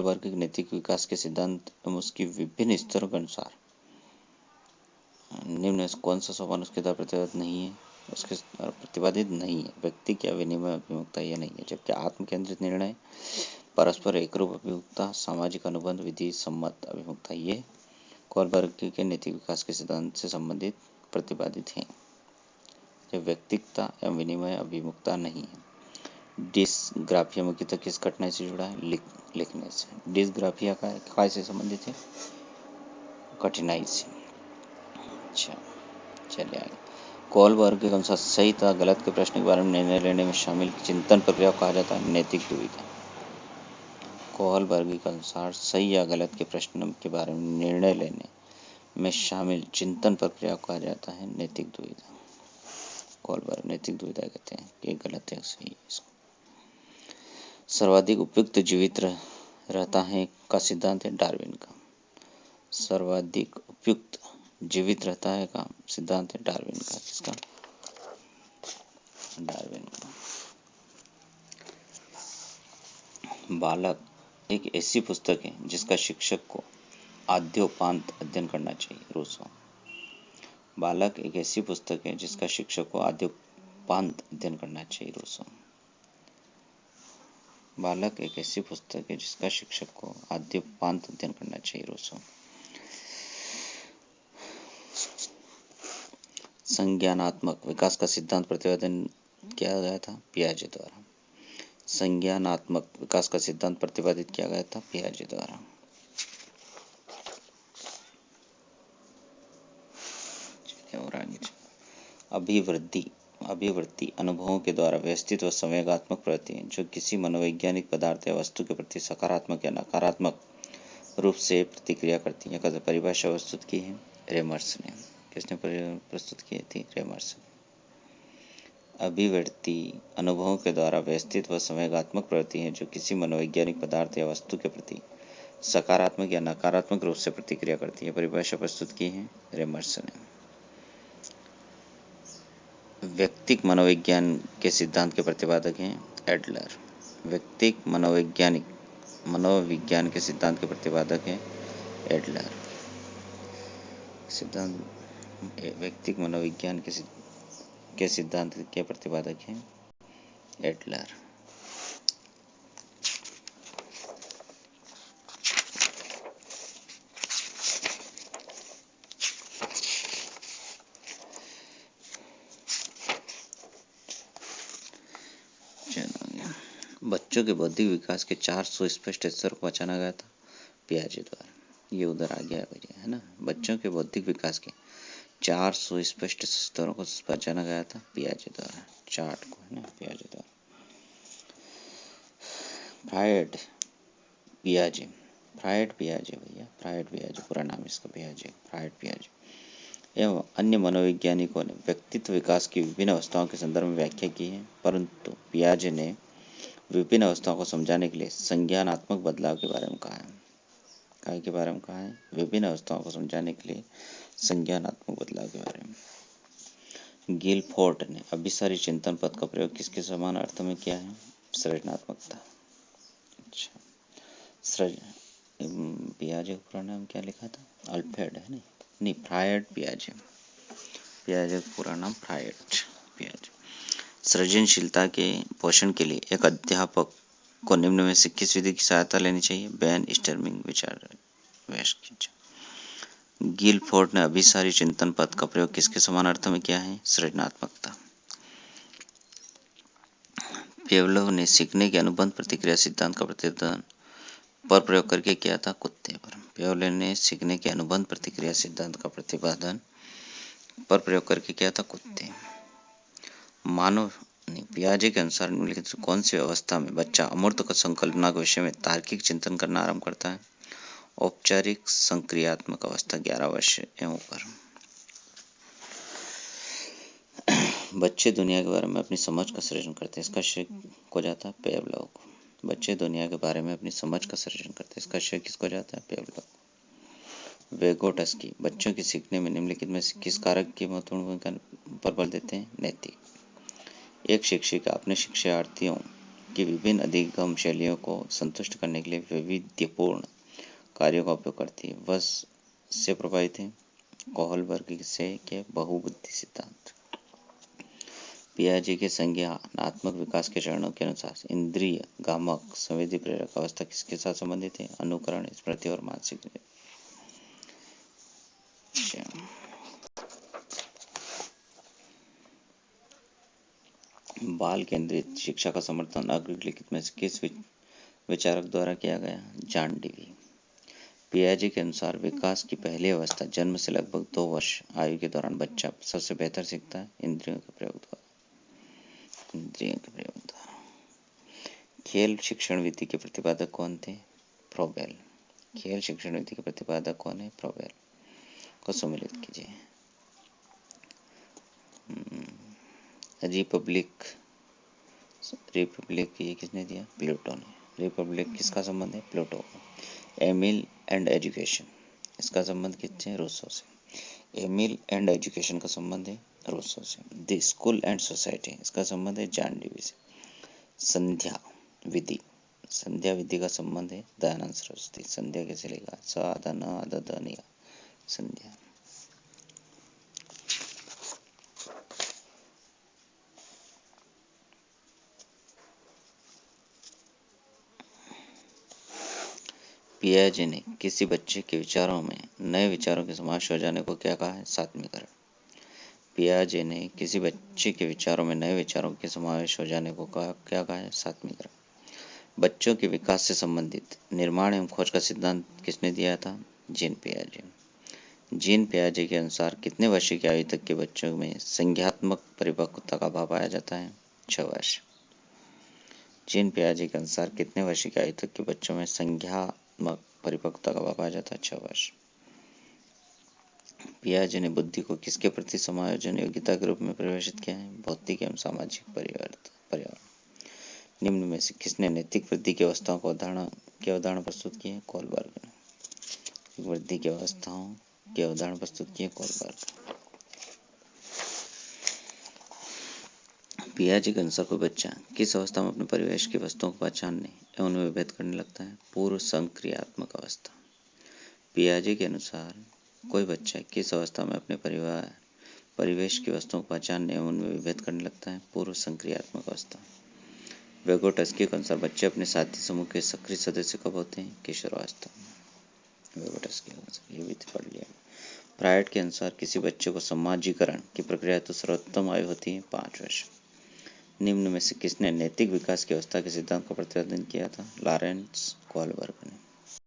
वर्ग के नैतिक विकास के सिद्धांत एवं उसकी विभिन्न स्तरों के अनुसार निम्न में कौन सा सोपान उसके द्वारा प्रतिपादित नहीं है? व्यक्ति की विनिमय अभिमुखता यह नहीं है, जबकि आत्म केंद्रित निर्णय, परस्पर एकरूप अभिमुखता, सामाजिक अनुबंध, विधि सम्मत अभिमुखता ये कोलबर्ग के नैतिक विकास के सिद्धांत से संबंधित प्रतिपादित हैं। जब व्यक्तिगता एवं विनिमय अभिमुखता नहीं है। डिसग्राफिया मुख्यतः किस कठिनाई से जुड़ा है? लिखने से। डिसग्राफिया काय से संबंधित है? कठिनाई से। अच्छा, चलिए आगे। कोलबर्ग के अनुसार सही तथा गलत के प्रश्न के बारे में निर्णय लेने में शामिल चिंतन प्रक्रिया को कहा जाता है नैतिक दुविधा। कोलबर्ग के अनुसार सही या गलत के प्रश्न के बारे में निर्णय लेने में शामिल चिंतन प्रक्रिया को कहा जाता है नैतिक दुविधा। कोलबर्ग नैतिक दुविधा कहते हैं कि गलत है सही है इसको। सर्वाधिक उपयुक्त जीवित रहता है का सिद्धांत है डार्विन का। सर्वाधिक उपयुक्त जीवित रहता है का सिद्धांत है डार्विन का। किसका? डार्विन का। बालक एक ऐसी पुस्तक है जिसका शिक्षक को आद्योपांत अध्ययन करना चाहिए। रूसो। बालक एक ऐसी पुस्तक है जिसका शिक्षक को आद्योपांत अध्ययन करना चाहिए। रूसो। बालक एक ऐसी पुस्तक है जिसका शिक्षक को आद्योपांत अध्ययन करना चाहिए। रूसो। संज्ञानात्मक विकास का सिद्धांत प्रतिपादन किया गया था पियाजे द्वारा। संज्ञानात्मक विकास का सिद्धांत प्रतिपादित किया गया था पियाजे द्वारा। और आगे अभिवृत्ति अनुभवों के द्वारा व्यवस्थित व संवेगात्मक प्रवृत्ति है जो किसी मनोवैज्ञानिक पदार्थ या वस्तु के प्रति सकारात्मक या नकारात्मक रूप से प्रतिक्रिया करती है। का परिभाषा प्रस्तुत की है रेमर्स ने। किसने प्रस्तुत की थी? रेमर्स। अभिवृत्ति अनुभवों के द्वारा व्यवस्थित व संवेगात्मक प्रवृत्ति है जो किसी मनोवैज्ञानिक पदार्थ या वस्तु के प्रति सकारात्मक या नकारात्मक रूप से प्रतिक्रिया करती है। परिभाषा प्रस्तुत की है रेमर्स ने। व्यक्तिक मनोविज्ञान के सिद्धांत के प्रतिपादक हैं एडलर। व्यक्तिक मनोविज्ञान के सिद्धांत के प्रतिपादक हैं एडलर। व्यक्तिक मनोविज्ञान के सिद्धांत के प्रतिपादक हैं एडलर। बच्चों के बौद्धिक विकास के 4 सुस्पष्ट स्तर को पहचाना गया था पियाजे द्वारा। ये उधर आ गया भैया, है ना। बच्चों के बौद्धिक विकास के 4 सुस्पष्ट स्तरों को पहचाना गया था पियाजे द्वारा। चार्ट को, है ना, पियाजे द्वारा। फ्रायड पियाजे भैया, फ्रायड पियाजे पूरा नाम इसका पियाजे, फ्रायड पियाजे एवं अन्य मनोवैज्ञानिकों ने व्यक्तित्व विकास की विभिन्न अवस्थाओं के संदर्भ में व्याख्या की है, परंतु पियाजे ने विभिन्न अवस्थाओं को समझाने के लिए संज्ञानात्मक बदलाव के बारे में कहा है। काय के बारे में कहा है? विभिन्न अवस्थाओं को समझाने के लिए संज्ञानात्मक बदलाव के बारे में। गिलफोर्ट ने अभिसारी चिंतन पद का प्रयोग किसके समान अर्थ में किया है? सृजनात्मकता। अच्छा, पियाजे का पूरा नाम क्या लिखा था? अल्फ्रेड, है नहीं, फ्रायड पियाजे का पूरा नाम फ्रायड पियाजे। सृजनशीलता के पोषण के लिए एक अध्यापक को निम्न में से किस विधि की सहायता लेनी चाहिए? बैन स्टर्मिंग विचार। गिलफोर्ड ने अभिसारी चिंतन पद का प्रयोग किसके समान अर्थ में किया है? सृजनात्मकता। पेवलोव ने सीखने के अनुबंध प्रतिक्रिया सिद्धांत का प्रतिपादन पर प्रयोग करके किया था कुत्ते पर। पेवलोव ने सीखने के अनुबंध प्रतिक्रिया सिद्धांत का प्रतिपादन पर प्रयोग करके किया था कुत्ते। मानव पियाजे के अनुसार निम्नलिखित कौन सी अवस्था में बच्चा अमूर्त संकल्पना के विषय में तार्किक चिंतन करना आरंभ करता है? औपचारिक संक्रियात्मक अवस्था 11 वर्ष एवं ऊपर। बच्चे दुनिया के बारे में अपनी समझ का सृजन करते हैं। इसका श्रेय को जाता है पेवलोव को। बच्चे दुनिया के बारे में अपनी समझ का सृजन करते हैं। इसका श्रेय किसको जाता है? पेवलोव। वेगोटस्की बच्चों की सीखने में निम्नलिखित में किस कारक की महत्वपूर्ण भूमिका पर बल देते हैं? नैतिक। एक शिक्षिका अपने शिक्षार्थियों की विभिन्न अधिगम शैलियों को संतुष्ट करने के लिए वैविध्यपूर्ण कार्यों का उपयोग करती है। वह से प्रभावित है कोहलबर्ग से के बहुबुद्धि सिद्धांत। पियाजे के संज्ञानात्मक विकास के चरणों के अनुसार इंद्रिय गामक संवेदी प्रेरक अवस्था किसके साथ संबंधित है? अनुकरण, स्मृति और मानसिक। बाल केंद्रित शिक्षा का समर्थन अग्रलिखित में से किस विचारक द्वारा किया गया? John Dewey. पियाजे के अनुसार विकास की पहली अवस्था जन्म से लगभग 2 वर्ष आयु के दौरान बच्चा सबसे बेहतर सीखता है इंद्रियों के प्रयोग द्वारा। खेल शिक्षण विधि के प्रतिपादक कौन थे? फ्रोबेल। खेल शिक्षण विधि के प्रतिपादक कौन है? फ्रोबेल। को सम्मिलित कीजिए। रिपब्लिक ये किसने दिया? प्लेटो ने। रिपब्लिक किसका संबंध है? प्लेटो। एमिल एंड एजुकेशन, इसका संबंध किससे? रूसो से। एमिल एंड एजुकेशन का संबंध है रूसो से। द स्कूल एंड सोसाइटी, इसका संबंध है जॉन डेवी से। संध्या विधि, संध्या विधि का संबंध है दयानंद सरस्वती। संध्या कैसे लिखा? स आधा न आधा द निया, संध्या। पियाजे ने किसी बच्चे के विचारों में नए विचारों के समावेश हो जाने को क्या कहा है? सात्मीकरण। पियाजे ने किसी बच्चे के विचारों में नए विचारों के समावेश हो जाने को क्या कहा है? सात्मीकरण। बच्चों के विकास से संबंधित निर्माण एवं खोज का सिद्धांत किसने दिया था? जीन पियाजे। जीन पियाजे के अनुसार कितने वर्ष की आयु तक के बच्चों में संज्ञात्मक परिपक्वता का अभाव पाया जाता है? 6 वर्ष। जीन पियाजे के अनुसार कितने वर्ष की आयु तक के बच्चों में संज्ञात्मक परिपक्वता का अभाव पाया जाता है? 6 वर्ष। पियाजे ने बुद्धि को किसके प्रति समायोजन योग्यता के रूप में परिभाषित किया है? भौतिक एवं सामाजिक पर्यावरण। निम्न में से किसने नैतिक वृद्धि की अवस्थाओं को अवधारणा प्रस्तुत की है? कोहलबर्ग ने। वृद्धि की अवस्थाओं की अवधारणा प्रस्तुत की है कोहलबर्ग। पियाजे के अनुसार कोई बच्चा किस अवस्था में अपने परिवेश की वस्तुओं को पहचानने एवं उन्हें विभेद करने लगता है? पूर्व संक्रियात्मक अवस्था। पियाजे के अनुसार कोई बच्चा किस अवस्था में अपने परिवेश की वस्तुओं को पहचानने एवं उनमें विभेद करने लगता है? पूर्व संक्रियात्मक अवस्था। वेगोटस्की के अनुसार बच्चे अपने साथी समूह के सक्रिय सदस्य कब होते हैं? किशोरावस्था में। वेगोटस्की के अनुसार ये भी पढ़ लिया। फ्रायड के अनुसार किसी बच्चे को समाजीकरण की प्रक्रिया तो सर्वोत्तम आयु होती है 5 वर्ष। निम्न में से किसने नैतिक विकास की अवस्था के सिद्धांत का प्रतिपादन किया था? लॉरेंस कोहलबर्ग ने।